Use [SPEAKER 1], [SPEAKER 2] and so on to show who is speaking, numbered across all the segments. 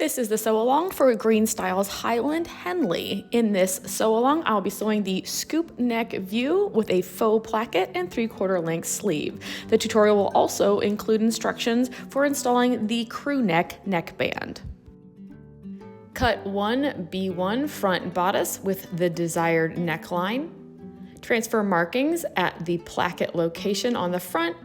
[SPEAKER 1] This is the sew along for Greenstyle's Highland Henley. In this sew along, I'll be sewing the scoop neck view with a faux placket and 3/4 length sleeve. The tutorial will also include instructions for installing the crew neck neckband. Cut 1 B1 front bodice with the desired neckline. Transfer markings at the placket location on the front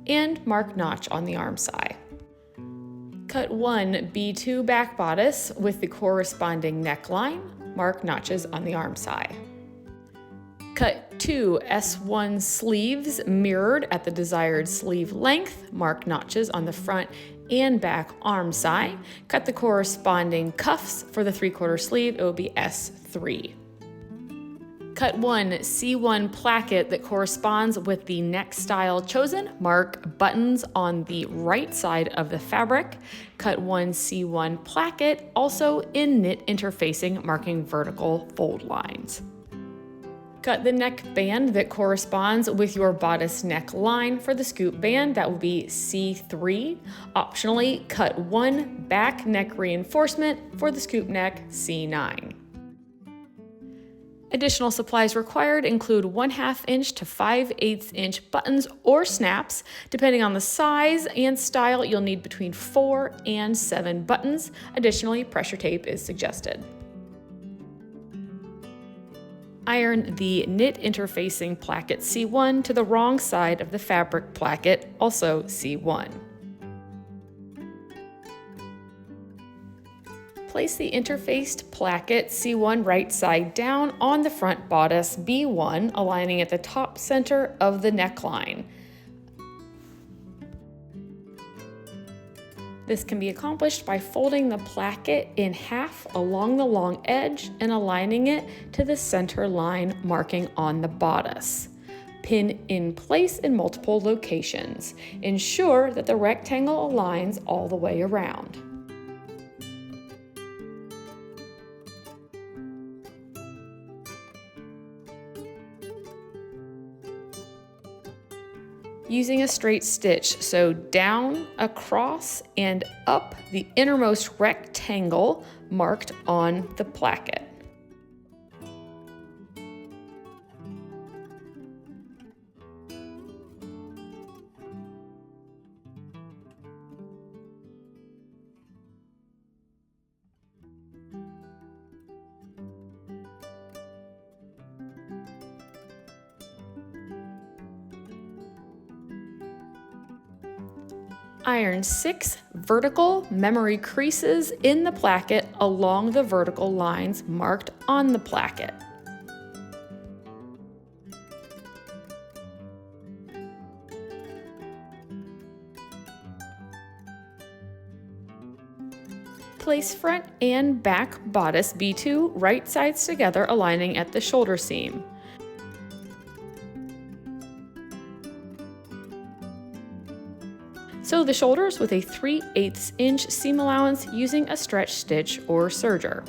[SPEAKER 1] and mark notch on the arm side. Cut 1 B2 back bodice with the corresponding neckline, mark notches on the arm side. Cut 2 S1 sleeves mirrored at the desired sleeve length, mark notches on the front and back arm side. Cut the corresponding cuffs for the 3/4 sleeve, it will be S3. Cut 1 C1 placket that corresponds with the neck style chosen. Mark buttons on the right side of the fabric. Cut 1 C1 placket also in knit interfacing, marking vertical fold lines. Cut the neckband that corresponds with your bodice neckline for the scoop band, that will be C3. Optionally, cut 1 back neck reinforcement for the scoop neck, C9. Additional supplies required include 1/2 inch to 5/8 inch buttons or snaps. Depending on the size and style, you'll need between 4 and 7 buttons. Additionally, pressure tape is suggested. Iron the knit interfacing placket C1 to the wrong side of the fabric placket, also C1. Place the interfaced placket C1 right side down on the front bodice B1, aligning at the top center of the neckline. This can be accomplished by folding the placket in half along the long edge and aligning it to the center line marking on the bodice. Pin in place in multiple locations. Ensure that the rectangle aligns all the way around. Using a straight stitch, sew down, across, and up the innermost rectangle marked on the placket. Iron 6 vertical memory creases in the placket along the vertical lines marked on the placket. Place front and back bodice B2 right sides together, aligning at the shoulder seam. Sew the shoulders with a 3/8 inch seam allowance using a stretch stitch or serger.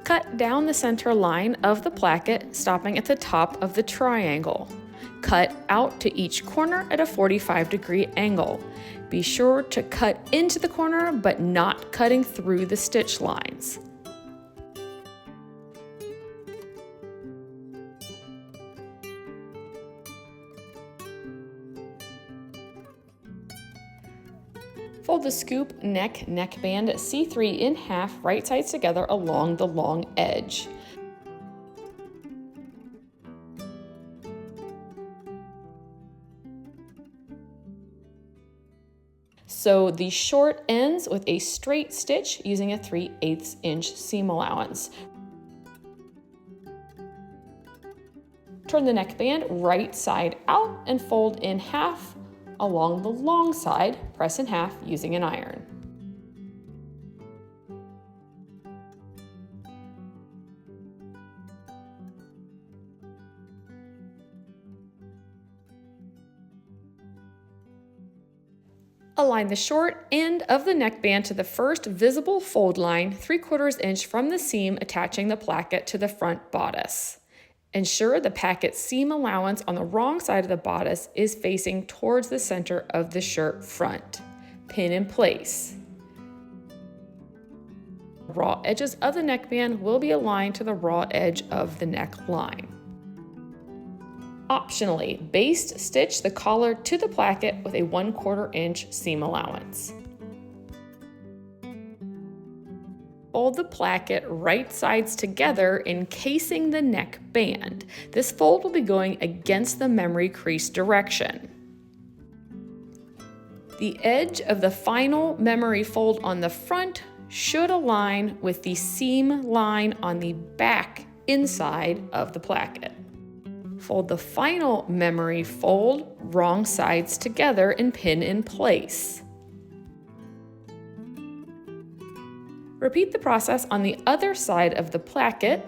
[SPEAKER 1] Cut down the center line of the placket, stopping at the top of the triangle. Cut out to each corner at a 45-degree angle. Be sure to cut into the corner, but not cutting through the stitch lines. Fold the scoop neck neckband C3 in half, right sides together along the long edge. Sew the short ends with a straight stitch using a 3/8 inch seam allowance. Turn the neckband right side out and fold in half along the long side, press in half using an iron. Align the short end of the neckband to the first visible fold line 3/4 inch from the seam attaching the placket to the front bodice. Ensure the pocket seam allowance on the wrong side of the bodice is facing towards the center of the shirt front. Pin in place. Raw edges of the neckband will be aligned to the raw edge of the neckline. Optionally, baste stitch the collar to the placket with a 1/4 inch seam allowance. Fold the placket right sides together, encasing the neckband. This fold will be going against the memory crease direction. The edge of the final memory fold on the front should align with the seam line on the back inside of the placket. Fold the final memory fold wrong sides together and pin in place. Repeat the process on the other side of the placket.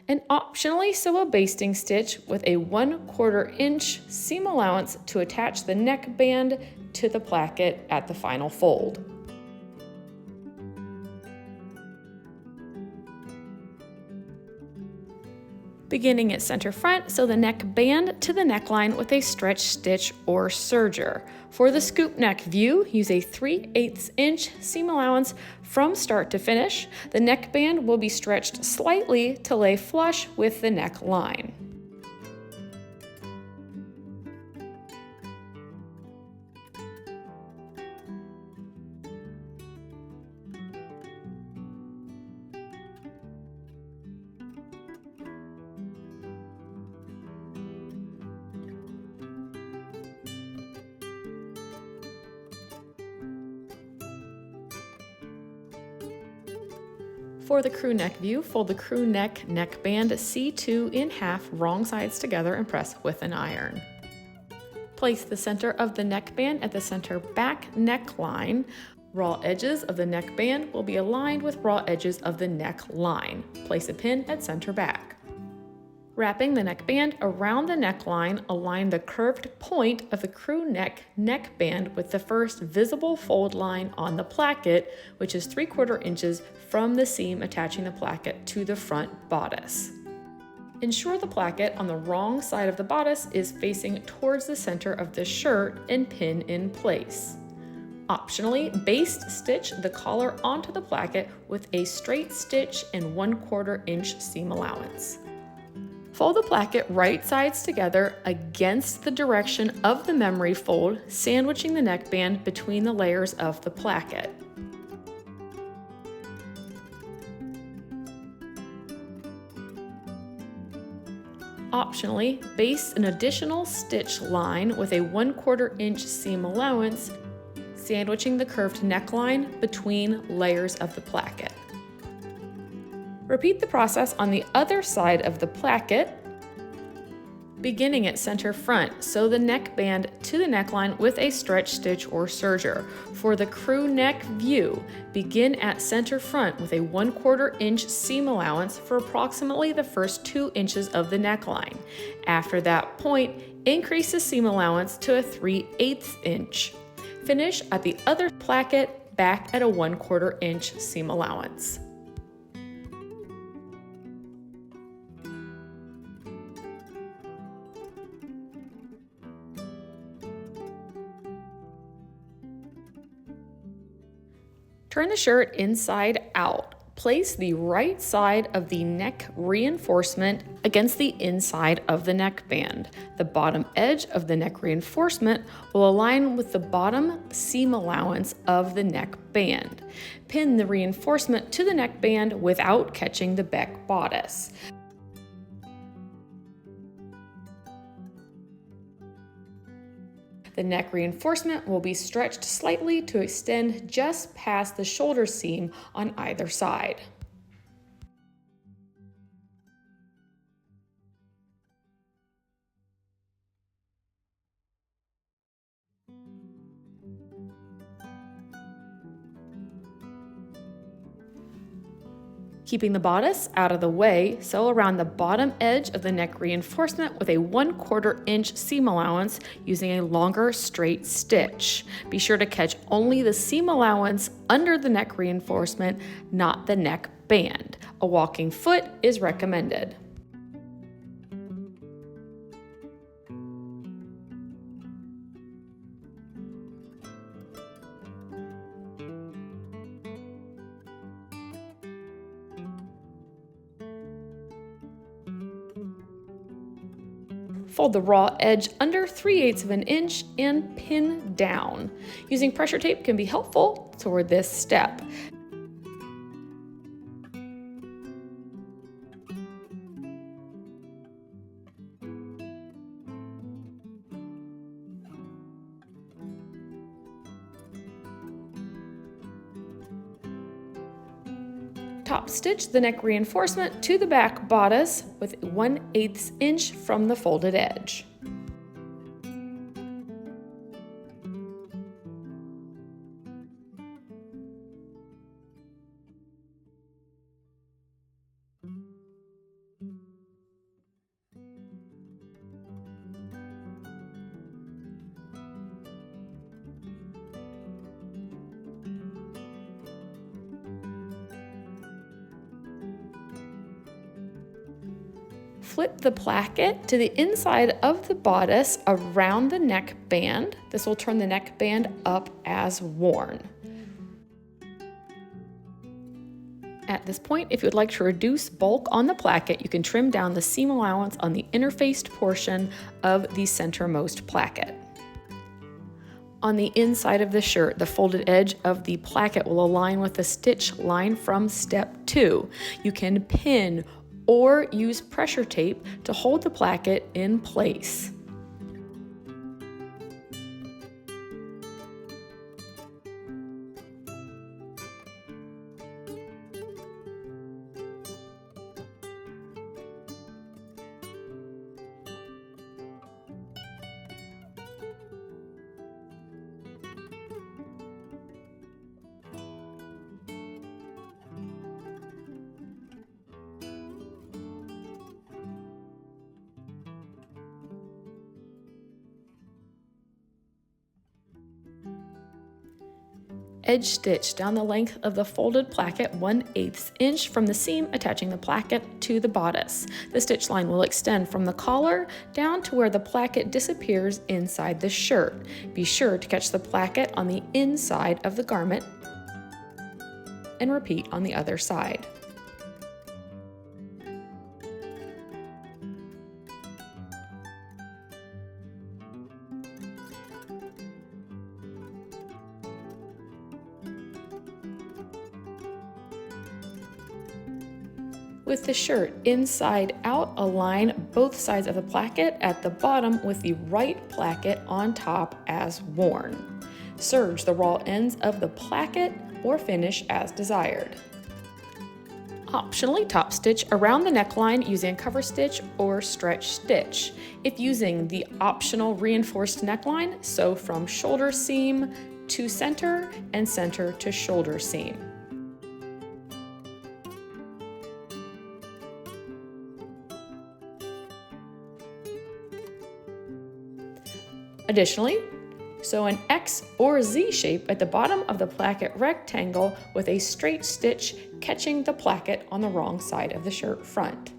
[SPEAKER 1] And optionally sew a basting stitch with a 1/4 inch seam allowance to attach the neckband to the placket at the final fold. Beginning at center front, sew the neckband to the neckline with a stretch stitch or serger. For the scoop neck view, use a 3/8 inch seam allowance from start to finish. The neckband will be stretched slightly to lay flush with the neckline. For the crew neck view, fold the crew neck neckband C2 in half, wrong sides together, and press with an iron. Place the center of the neckband at the center back neckline. Raw edges of the neckband will be aligned with raw edges of the neckline. Place a pin at center back. Wrapping the neckband around the neckline, align the curved point of the crew neck neckband with the first visible fold line on the placket, which is 3/4 inches from the seam attaching the placket to the front bodice. Ensure the placket on the wrong side of the bodice is facing towards the center of the shirt and pin in place. Optionally, baste stitch the collar onto the placket with a straight stitch and 1/4 inch seam allowance. Fold the placket right sides together against the direction of the memory fold, sandwiching the neckband between the layers of the placket. Optionally, baste an additional stitch line with a 1/4 inch seam allowance, sandwiching the curved neckline between layers of the placket. Repeat the process on the other side of the placket. Beginning at center front, sew the neckband to the neckline with a stretch stitch or serger. For the crew neck view, begin at center front with a 1/4 inch seam allowance for approximately the first 2 inches of the neckline. After that point, increase the seam allowance to a 3/8 inch. Finish at the other placket back at a 1/4 inch seam allowance. Turn the shirt inside out. Place the right side of the neck reinforcement against the inside of the neckband. The bottom edge of the neck reinforcement will align with the bottom seam allowance of the neckband. Pin the reinforcement to the neckband without catching the back bodice. The neck reinforcement will be stretched slightly to extend just past the shoulder seam on either side. Keeping the bodice out of the way, sew around the bottom edge of the neck reinforcement with a 1/4 inch seam allowance using a longer straight stitch. Be sure to catch only the seam allowance under the neck reinforcement, not the neck band. A walking foot is recommended. Fold the raw edge under 3/8 of an inch and pin down. Using pressure tape can be helpful toward this step. Top stitch the neck reinforcement to the back bodice with 1/8 inch from the folded edge. Flip the placket to the inside of the bodice around the neck band. This will turn the neck band up as worn. At this point, if you would like to reduce bulk on the placket, you can trim down the seam allowance on the interfaced portion of the centermost placket. On the inside of the shirt, the folded edge of the placket will align with the stitch line from step 2. You can pin or use pressure tape to hold the placket in place. Edge stitch down the length of the folded placket 1/8 inch from the seam attaching the placket to the bodice. The stitch line will extend from the collar down to where the placket disappears inside the shirt. Be sure to catch the placket on the inside of the garment and repeat on the other side. With the shirt inside out, align both sides of the placket at the bottom with the right placket on top as worn. Serge the raw ends of the placket or finish as desired. Optionally, top stitch around the neckline using a cover stitch or stretch stitch. If using the optional reinforced neckline, sew from shoulder seam to center and center to shoulder seam. Additionally, sew an X or Z shape at the bottom of the placket rectangle with a straight stitch catching the placket on the wrong side of the shirt front.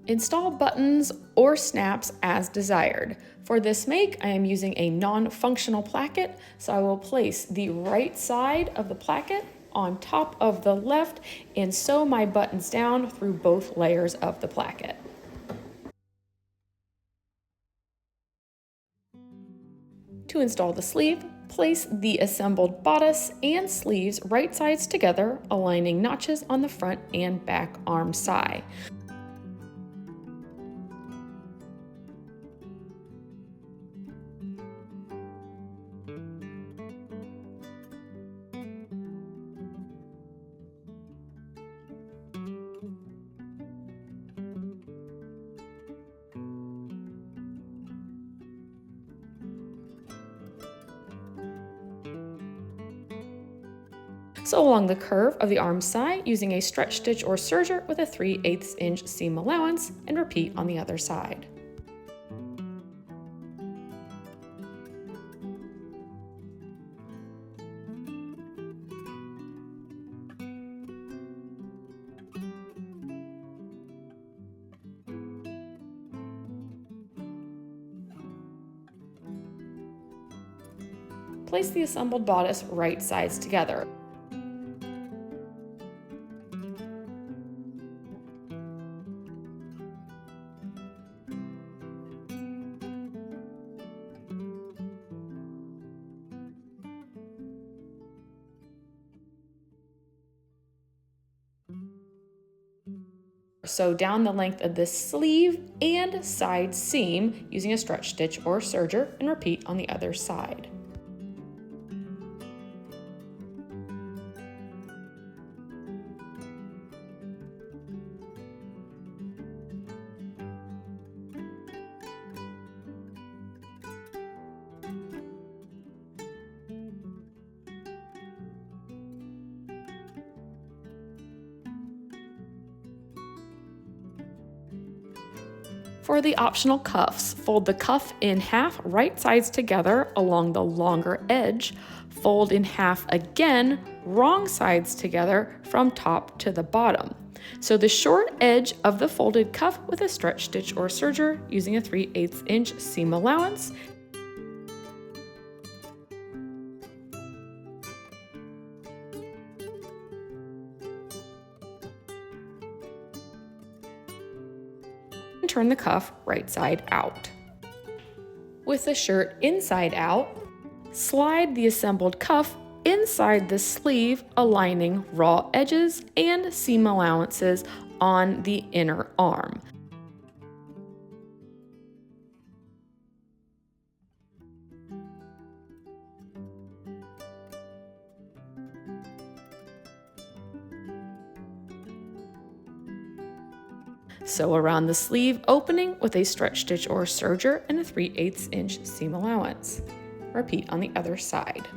[SPEAKER 1] Install buttons or snaps as desired. For this make, I am using a non-functional placket, so I will place the right side of the placket on top of the left and sew my buttons down through both layers of the placket. To install the sleeve, Place the assembled bodice and sleeves right sides together, aligning notches on the front and back arm side. Sew along the curve of the arm side using a stretch stitch or serger with a 3/8 inch seam allowance, and repeat on the other side. Place the assembled bodice right sides together. Sew down the length of the sleeve and side seam using a stretch stitch or serger, and repeat on the other side. For the optional cuffs, fold the cuff in half right sides together along the longer edge, fold in half again wrong sides together from top to the bottom. Sew the short edge of the folded cuff with a stretch stitch or serger using a 3/8 inch seam allowance. And turn the cuff right side out. With the shirt inside out, slide the assembled cuff inside the sleeve, aligning raw edges and seam allowances on the inner arm. Sew around the sleeve opening with a stretch stitch or serger and a 3/8 inch seam allowance. Repeat on the other side.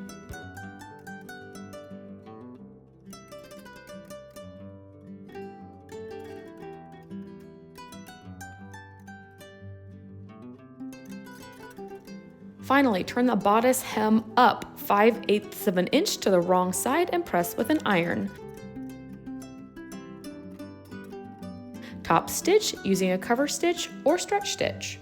[SPEAKER 1] Finally, turn the bodice hem up 5/8 of an inch to the wrong side and press with an iron. Top stitch using a cover stitch or stretch stitch.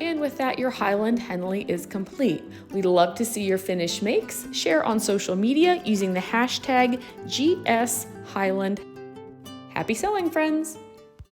[SPEAKER 1] And with that, your Highland Henley is complete. We'd love to see your finished makes. Share on social media using the hashtag #GSHighland. Happy sewing, friends!